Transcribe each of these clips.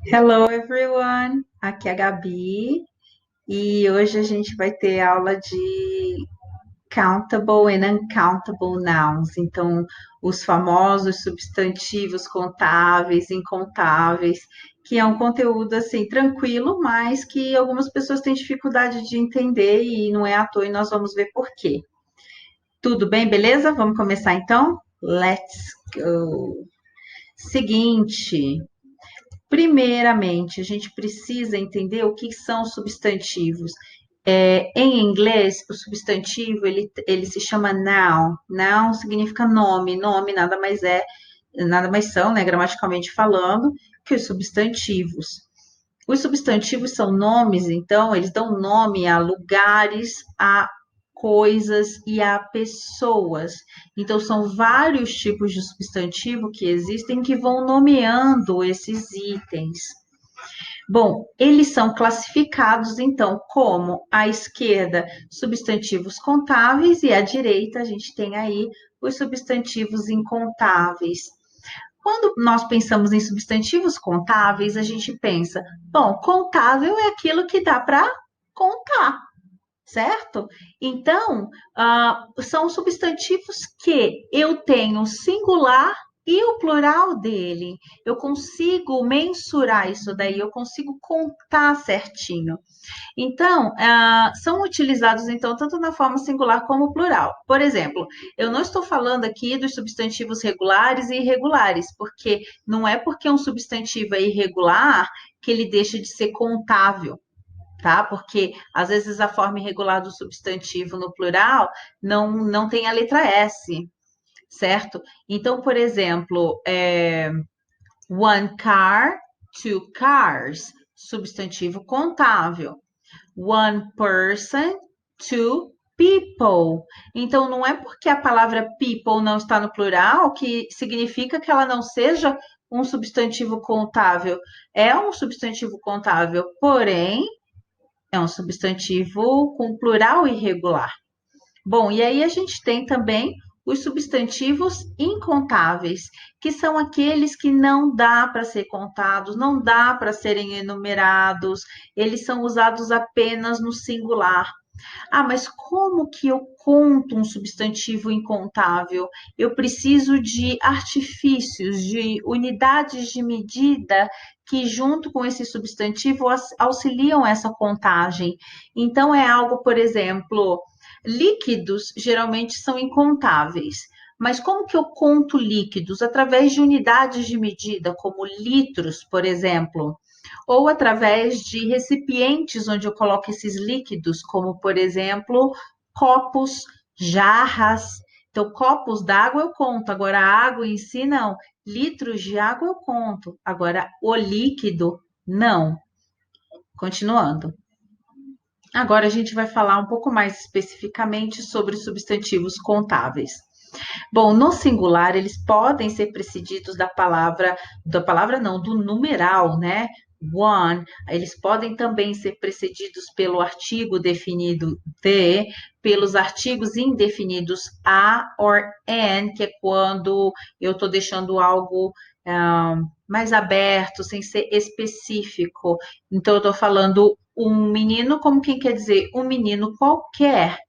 Hello everyone, aqui é a Gabi e hoje a gente vai ter aula de countable and uncountable nouns. Então, os famosos substantivos contáveis, incontáveis, que é um conteúdo assim tranquilo, mas que algumas pessoas têm dificuldade de entender e não é à toa e nós vamos ver por quê. Tudo bem, beleza? Vamos começar então? Let's go. Seguinte, primeiramente, a gente precisa entender o que são substantivos. Em inglês, o substantivo ele se chama noun. Noun significa nome. Nome nada mais são, né, gramaticalmente falando, que os substantivos. Os substantivos são nomes, então, eles dão nome a lugares, a coisas e a pessoas. Então, são vários tipos de substantivo que existem que vão nomeando esses itens. Bom, eles são classificados, então, como à esquerda, substantivos contáveis, e à direita, a gente tem aí os substantivos incontáveis. Quando nós pensamos em substantivos contáveis, a gente pensa, bom, contável é aquilo que dá para contar, certo? Então, são substantivos que eu tenho singular e o plural dele. Eu consigo mensurar isso daí, eu consigo contar certinho. Então, são utilizados, então, tanto na forma singular como plural. Por exemplo, eu não estou falando aqui dos substantivos regulares e irregulares, porque não é porque um substantivo é irregular que ele deixa de ser contável, tá? Porque às vezes a forma irregular do substantivo no plural não tem a letra S, certo? Então, por exemplo, one car, two cars, substantivo contável. One person, two people. Então, não é porque a palavra people não está no plural que significa que ela não seja um substantivo contável. É um substantivo contável, porém, é um substantivo com plural irregular. Bom, e aí a gente tem também os substantivos incontáveis, que são aqueles que não dá para ser contados, não dá para serem enumerados, eles são usados apenas no singular. Ah, mas como que eu conto um substantivo incontável? Eu preciso de artifícios, de unidades de medida que, junto com esse substantivo, auxiliam essa contagem. Então, é algo, por exemplo, líquidos geralmente são incontáveis. Mas como que eu conto líquidos? Através de unidades de medida, como litros, por exemplo, ou através de recipientes onde eu coloco esses líquidos, como por exemplo, copos, jarras. Então, copos d'água eu conto, agora a água em si não. Litros de água eu conto, agora o líquido não. Continuando. Agora a gente vai falar um pouco mais especificamente sobre substantivos contáveis. Bom, no singular, eles podem ser precedidos da palavra não, do numeral, né? One, eles podem também ser precedidos pelo artigo definido the, pelos artigos indefinidos a or an, que é quando eu estou deixando algo mais aberto, sem ser específico. Então, eu estou falando um menino, como quem quer dizer um menino qualquer.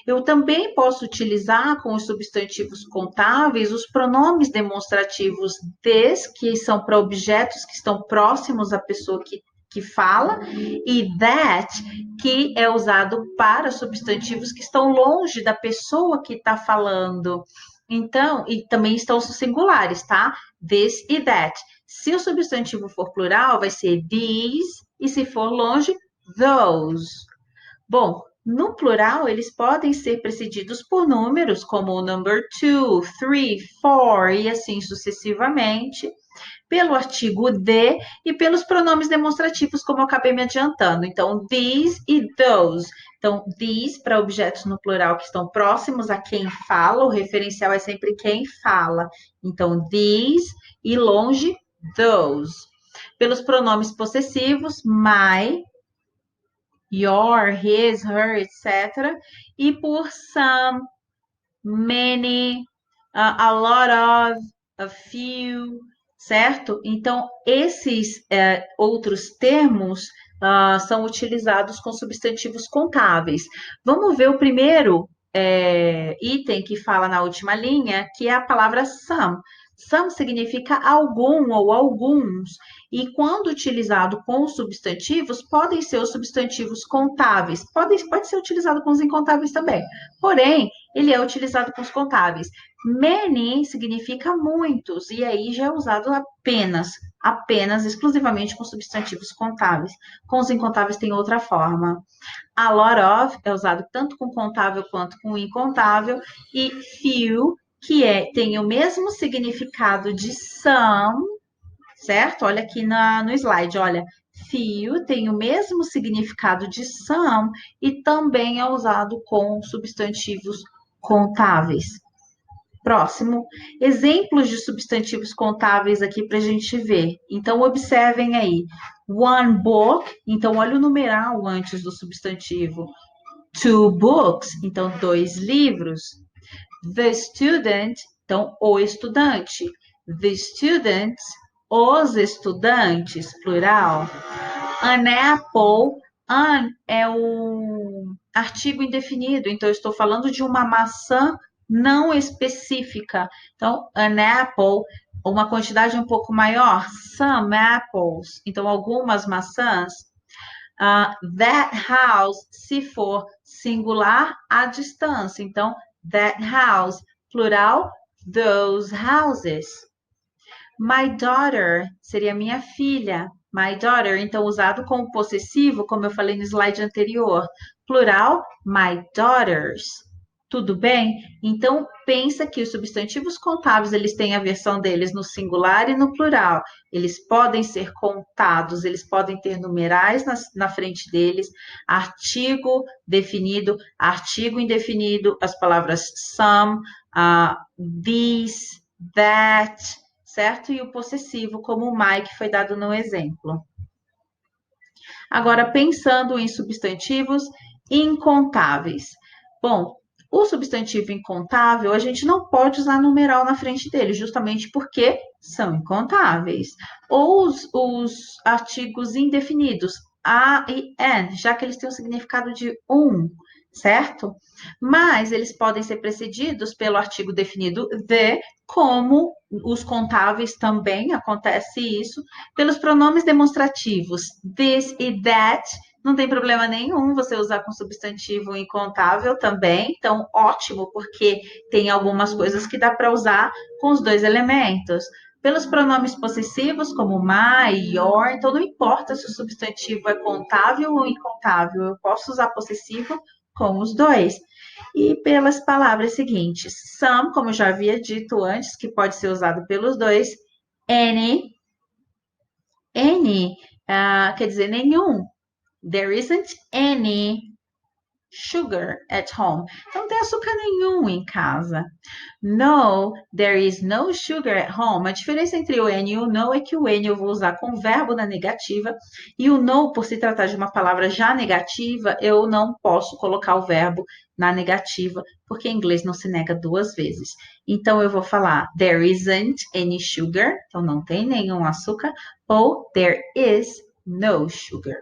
Eu também posso utilizar com os substantivos contáveis os pronomes demonstrativos des, que são para objetos que estão próximos à pessoa que fala, e that, que é usado para substantivos que estão longe da pessoa que está falando. Então, e também estão os singulares, tá? This e that. Se o substantivo for plural, vai ser these, e se for longe, those. Bom, no plural, eles podem ser precedidos por números como o number two, three, four e assim sucessivamente, pelo artigo de e pelos pronomes demonstrativos, como eu acabei me adiantando. Então, these e those. Então, these para objetos no plural que estão próximos a quem fala, o referencial é sempre quem fala. Então, these e longe, those. Pelos pronomes possessivos, my, your, his, her, etc. E por some, many, a lot of, a few, certo? Então, esses outros termos são utilizados com substantivos contáveis. Vamos ver o primeiro item que fala na última linha, que é a palavra some. Some significa algum ou alguns, e quando utilizado com os substantivos, podem ser os substantivos contáveis, pode ser utilizado com os incontáveis também, porém, ele é utilizado com os contáveis. Many significa muitos, e aí já é usado apenas, exclusivamente com substantivos contáveis. Com os incontáveis tem outra forma. A lot of é usado tanto com contável quanto com incontável, e few, que tem o mesmo significado de some, certo? Olha aqui no slide, olha. Few tem o mesmo significado de some e também é usado com substantivos contáveis. Próximo, exemplos de substantivos contáveis aqui para a gente ver. Então, observem aí. One book, então olha o numeral antes do substantivo. Two books, então 2 livros. The student, então o estudante. The students, os estudantes, plural. An apple, an é um artigo indefinido, então eu estou falando de uma maçã não específica. Então, an apple, uma quantidade um pouco maior, some apples, então algumas maçãs. That house, se for singular, à distância. Então, that house, plural, those houses. My daughter seria minha filha. My daughter, então usado como possessivo, como eu falei no slide anterior. Plural, my daughters. Tudo bem? Então, pensa que os substantivos contáveis, eles têm a versão deles no singular e no plural. Eles podem ser contados, eles podem ter numerais na frente deles, artigo definido, artigo indefinido, as palavras some, these, that, certo? E o possessivo, como o Mike foi dado no exemplo. Agora, pensando em substantivos incontáveis. Bom, o substantivo incontável, a gente não pode usar numeral na frente dele, justamente porque são incontáveis. Ou os artigos indefinidos, a e an, já que eles têm o significado de um, certo? Mas eles podem ser precedidos pelo artigo definido the, como os contáveis também acontece isso, pelos pronomes demonstrativos this e that, não tem problema nenhum você usar com substantivo incontável também, então ótimo, porque tem algumas coisas que dá para usar com os dois elementos. Pelos pronomes possessivos, como my, your, então não importa se o substantivo é contável ou incontável, eu posso usar possessivo com os dois. E pelas palavras seguintes, some, como eu já havia dito antes, que pode ser usado pelos dois, any, quer dizer nenhum. There isn't any sugar at home. Não tem açúcar nenhum em casa. No, there is no sugar at home. A diferença entre o N e o no é que o N eu vou usar com o verbo na negativa e o no, por se tratar de uma palavra já negativa, eu não posso colocar o verbo na negativa, porque em inglês não se nega duas vezes. Então eu vou falar there isn't any sugar, então não tem nenhum açúcar, ou there is no sugar.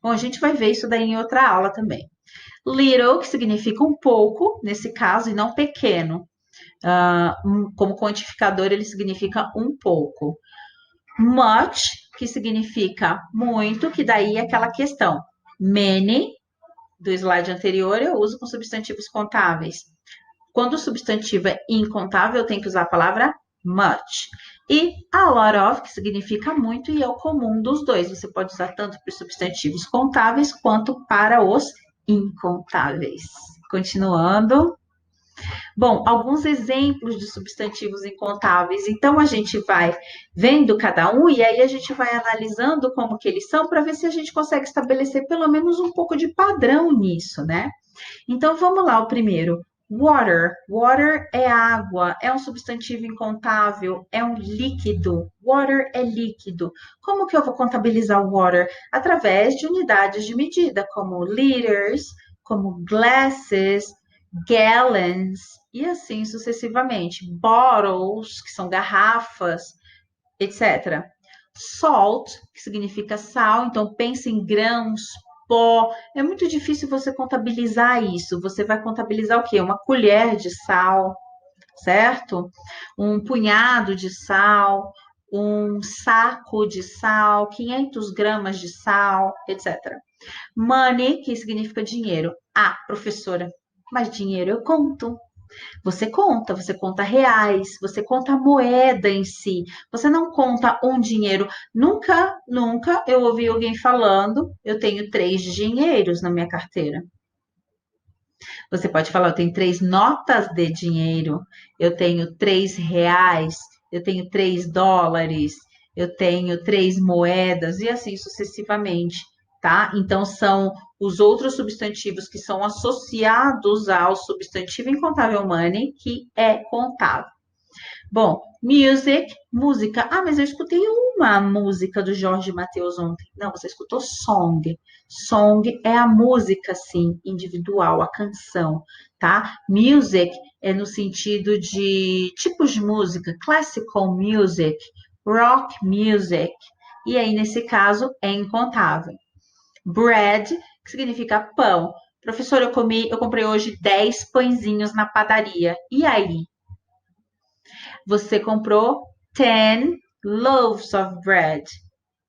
Bom, a gente vai ver isso daí em outra aula também. Little, que significa um pouco, nesse caso, e não pequeno. Como quantificador, ele significa um pouco. Much, que significa muito, que daí é aquela questão. Many, do slide anterior, eu uso com substantivos contáveis. Quando o substantivo é incontável, eu tenho que usar a palavra much. E a lot of, que significa muito, e é o comum dos dois. Você pode usar tanto para os substantivos contáveis quanto para os incontáveis. Continuando. Bom, alguns exemplos de substantivos incontáveis. Então, a gente vai vendo cada um e aí a gente vai analisando como que eles são para ver se a gente consegue estabelecer pelo menos um pouco de padrão nisso, né? Então, vamos lá, o primeiro. Water. Water é água, é um substantivo incontável, é um líquido. Water é líquido. Como que eu vou contabilizar o water? Através de unidades de medida, como liters, como glasses, gallons e assim sucessivamente. Bottles, que são garrafas, etc. Salt, que significa sal, então pense em grãos, pó. É muito difícil você contabilizar isso. Você vai contabilizar o quê? Uma colher de sal, certo? Um punhado de sal, um saco de sal, 500 gramas de sal, etc. Money, que significa dinheiro. Ah, professora, mas dinheiro eu conto. Você conta reais, você conta a moeda em si. Você não conta um dinheiro. Nunca eu ouvi alguém falando, eu tenho 3 dinheiros na minha carteira. Você pode falar, eu tenho 3 notas de dinheiro, eu tenho 3 reais, eu tenho 3 dólares, eu tenho 3 moedas e assim sucessivamente, tá? Então são os outros substantivos que são associados ao substantivo incontável money, que é contável. Bom, music, música. Ah, mas eu escutei uma música do Jorge Mateus ontem. Não, você escutou song. Song é a música, sim, individual, a canção, tá? Music é no sentido de tipos de música, classical music, rock music. E aí, nesse caso, é incontável. Bread, que significa pão. Professor, eu comprei hoje 10 pãezinhos na padaria. E aí? Você comprou 10 loaves of bread,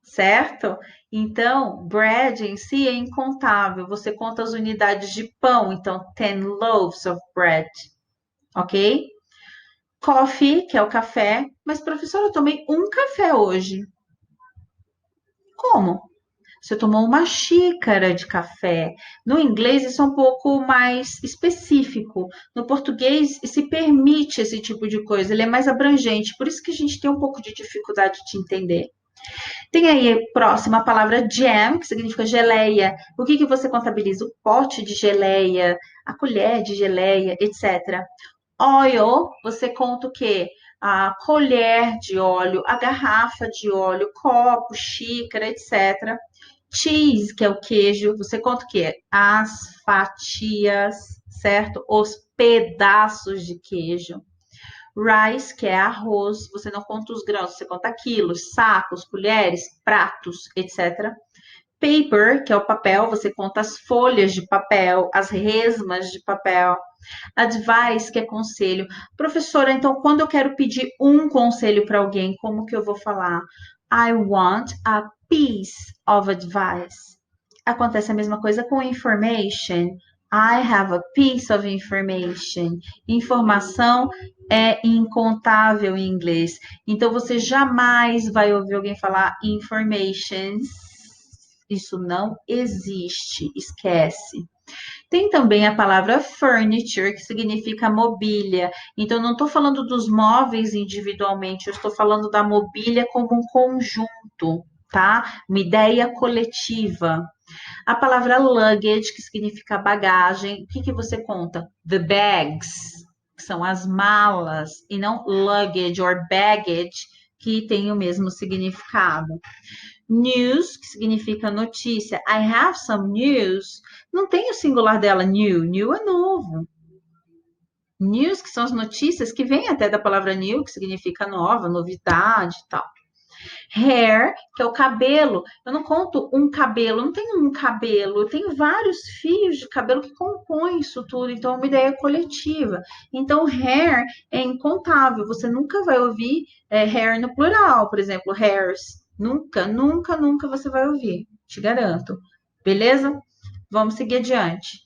certo? Então, bread em si é incontável. Você conta as unidades de pão, então 10 loaves of bread, ok? Coffee, que é o café. Mas, professora, eu tomei um café hoje. Como? Você tomou uma xícara de café. No inglês, isso é um pouco mais específico. No português, se permite esse tipo de coisa, ele é mais abrangente. Por isso que a gente tem um pouco de dificuldade de entender. Tem aí próxima a palavra jam, que significa geleia. O que você contabiliza? O pote de geleia, a colher de geleia, etc. Oil, você conta o quê? A colher de óleo, a garrafa de óleo, copo, xícara, etc. Cheese, que é o queijo, você conta o quê? As fatias, certo? Os pedaços de queijo. Rice, que é arroz, você não conta os grãos, você conta quilos, sacos, colheres, pratos, etc. Paper, que é o papel, você conta as folhas de papel, as resmas de papel. Advice, que é conselho. Professora, então, quando eu quero pedir um conselho para alguém, como que eu vou falar? I want a piece of advice. Acontece a mesma coisa com information. I have a piece of information. Informação é incontável em inglês. Então, você jamais vai ouvir alguém falar informations. Isso não existe. Esquece. Tem também a palavra furniture, que significa mobília. Então, não estou falando dos móveis individualmente, eu estou falando da mobília como um conjunto, tá? Uma ideia coletiva. A palavra luggage, que significa bagagem, o que você conta? The bags, que são as malas, e não luggage or baggage, que tem o mesmo significado. News, que significa notícia. I have some news. Não tem o singular dela, new. New é novo. News, que são as notícias, que vem até da palavra new, que significa nova, novidade e tal. Hair, que é o cabelo. Eu não conto um cabelo, não tenho um cabelo, eu tenho vários fios de cabelo que compõem isso tudo, então é uma ideia coletiva. Então, hair é incontável, você nunca vai ouvir hair no plural, por exemplo, hairs. Nunca você vai ouvir, te garanto. Beleza? Vamos seguir adiante.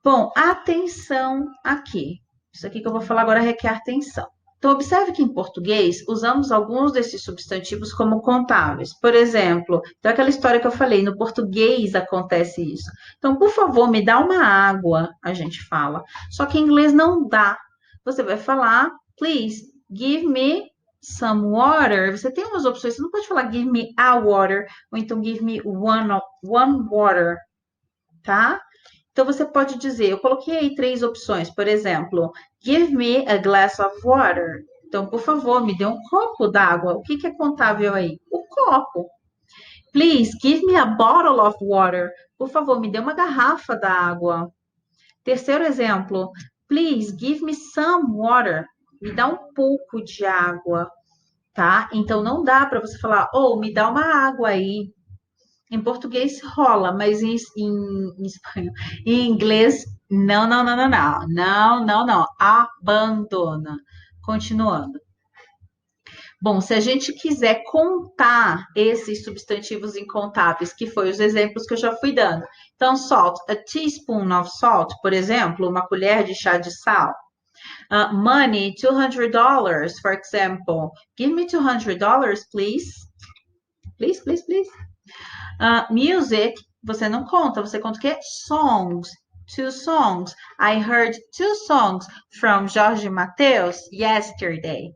Bom, atenção aqui. Isso aqui que eu vou falar agora requer atenção. Então, observe que em português usamos alguns desses substantivos como contáveis. Por exemplo, então aquela história que eu falei, no português acontece isso. Então, por favor, me dá uma água, a gente fala. Só que em inglês não dá. Você vai falar, please, give me some water. Você tem umas opções, você não pode falar give me a water, ou então give me one water, tá? Então, você pode dizer, eu coloquei aí 3 opções, por exemplo, give me a glass of water. Então, por favor, me dê um copo d'água. O que é contável aí? O copo. Please, give me a bottle of water. Por favor, me dê uma garrafa d'água. Terceiro exemplo, please, give me some water. Me dá um pouco de água. tá? Então não dá para você falar, oh, me dá uma água aí. Em português rola, mas em espanhol, em inglês, não, não, não, não, não, não, não, não, abandona. Continuando. Bom, se a gente quiser contar esses substantivos incontáveis, que foi os exemplos que eu já fui dando. Então, salt, a teaspoon of salt, por exemplo, uma colher de chá de sal. Money, $200, for example. Give me $200, please. Please, please, please. Music, você não conta, você conta o quê? Songs. Two songs. I heard two songs from Jorge Mateus yesterday.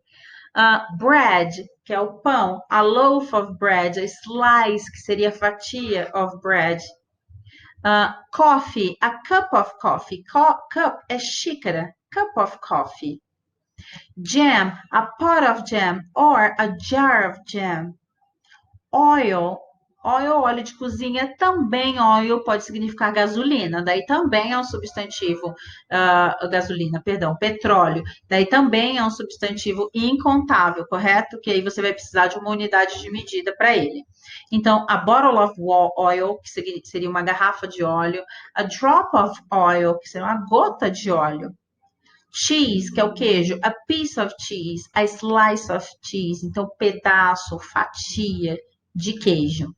Bread, que é o pão. A loaf of bread. A slice, que seria a fatia of bread. Coffee, a cup of coffee. Cup é xícara. Cup of coffee. Jam, a pot of jam or a jar of jam. Oil, óleo de cozinha, também oil pode significar gasolina, daí também é um substantivo, gasolina, perdão, petróleo, daí também é um substantivo incontável, correto? Que aí você vai precisar de uma unidade de medida para ele. Então, a bottle of oil, que seria uma garrafa de óleo, a drop of oil, que seria uma gota de óleo. Cheese, que é o queijo, a piece of cheese, a slice of cheese, então pedaço, fatia de queijo.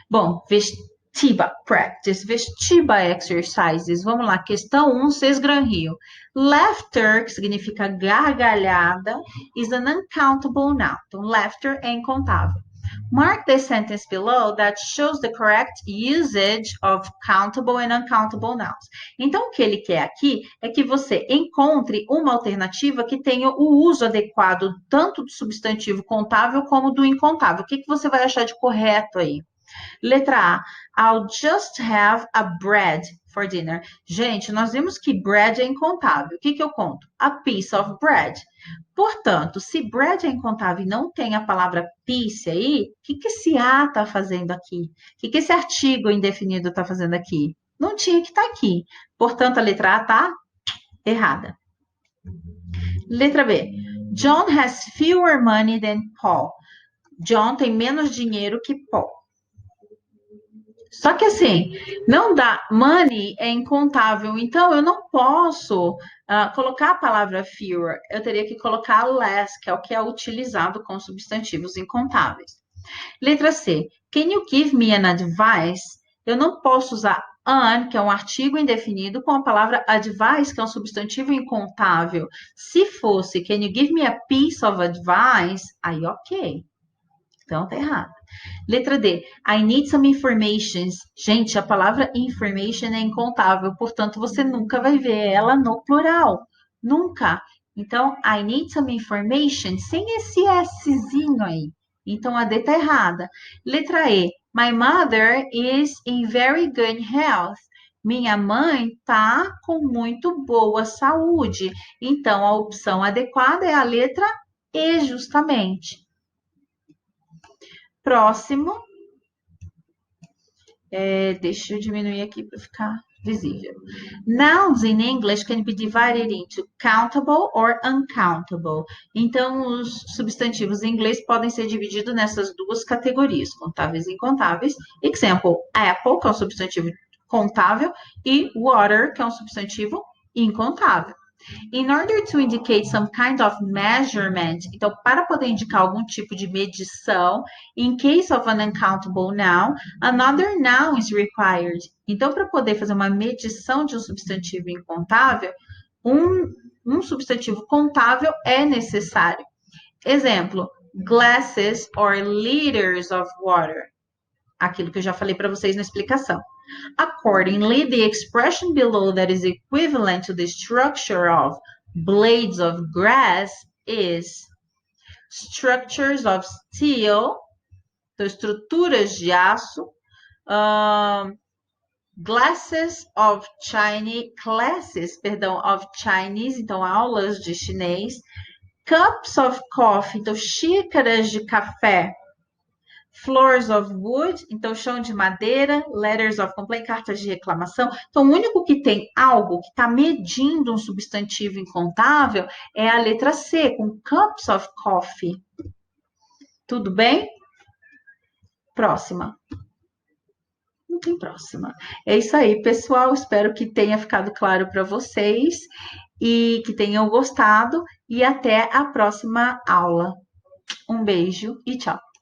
Bom, vestiba practice, vestiba exercises. Vamos lá, questão 1, Sesgran Rio. Laughter, que significa gargalhada, is an uncountable noun. Então, laughter é incontável. Mark the sentence below that shows the correct usage of countable and uncountable nouns. Então, o que ele quer aqui é que você encontre uma alternativa que tenha o uso adequado tanto do substantivo contável como do incontável. O que você vai achar de correto aí? Letra A, I'll just have a bread for dinner. Gente, nós vimos que bread é incontável. O que eu conto? A piece of bread. Portanto, se bread é incontável e não tem a palavra piece aí, o que esse A está fazendo aqui? O que esse artigo indefinido está fazendo aqui? Não tinha que estar aqui. Portanto, a letra A está errada. Letra B. John has fewer money than Paul. John tem menos dinheiro que Paul. Só que assim, não dá. Money é incontável, então eu não posso colocar a palavra fewer. Eu teria que colocar less, que é o que é utilizado com substantivos incontáveis. Letra C. Can you give me an advice? Eu não posso usar an, que é um artigo indefinido, com a palavra advice, que é um substantivo incontável. Se fosse can you give me a piece of advice? Aí ok. Então tá errado. Letra D. I need some information. Gente, a palavra information é incontável, portanto, você nunca vai ver ela no plural. Nunca. Então, I need some information sem esse Szinho aí. Então, a D tá errada. Letra E. My mother is in very good health. Minha mãe tá com muito boa saúde. Então, a opção adequada é a letra E, justamente. Próximo. Deixa eu diminuir aqui para ficar visível. Nouns in English can be divided into countable or uncountable. Então, os substantivos em inglês podem ser divididos nessas duas categorias, contáveis e incontáveis. Example, apple, que é um substantivo contável, e water, que é um substantivo incontável. In order to indicate some kind of measurement, então, para poder indicar algum tipo de medição, in case of an uncountable noun, another noun is required. Então, para poder fazer uma medição de um substantivo incontável, um substantivo contável é necessário. Exemplo, glasses or liters of water. Aquilo que eu já falei para vocês na explicação. Accordingly, the expression below that is equivalent to the structure of blades of grass is structures of steel, então, estruturas de aço, classes of Chinese, então aulas de chinês, cups of coffee, então xícaras de café, floors of wood, então chão de madeira, letters of complaint, cartas de reclamação. Então, o único que tem algo que está medindo um substantivo incontável é a letra C, com cups of coffee. Tudo bem? Próxima. Não tem próxima. É isso aí, pessoal. Espero que tenha ficado claro para vocês e que tenham gostado. E até a próxima aula. Um beijo e tchau.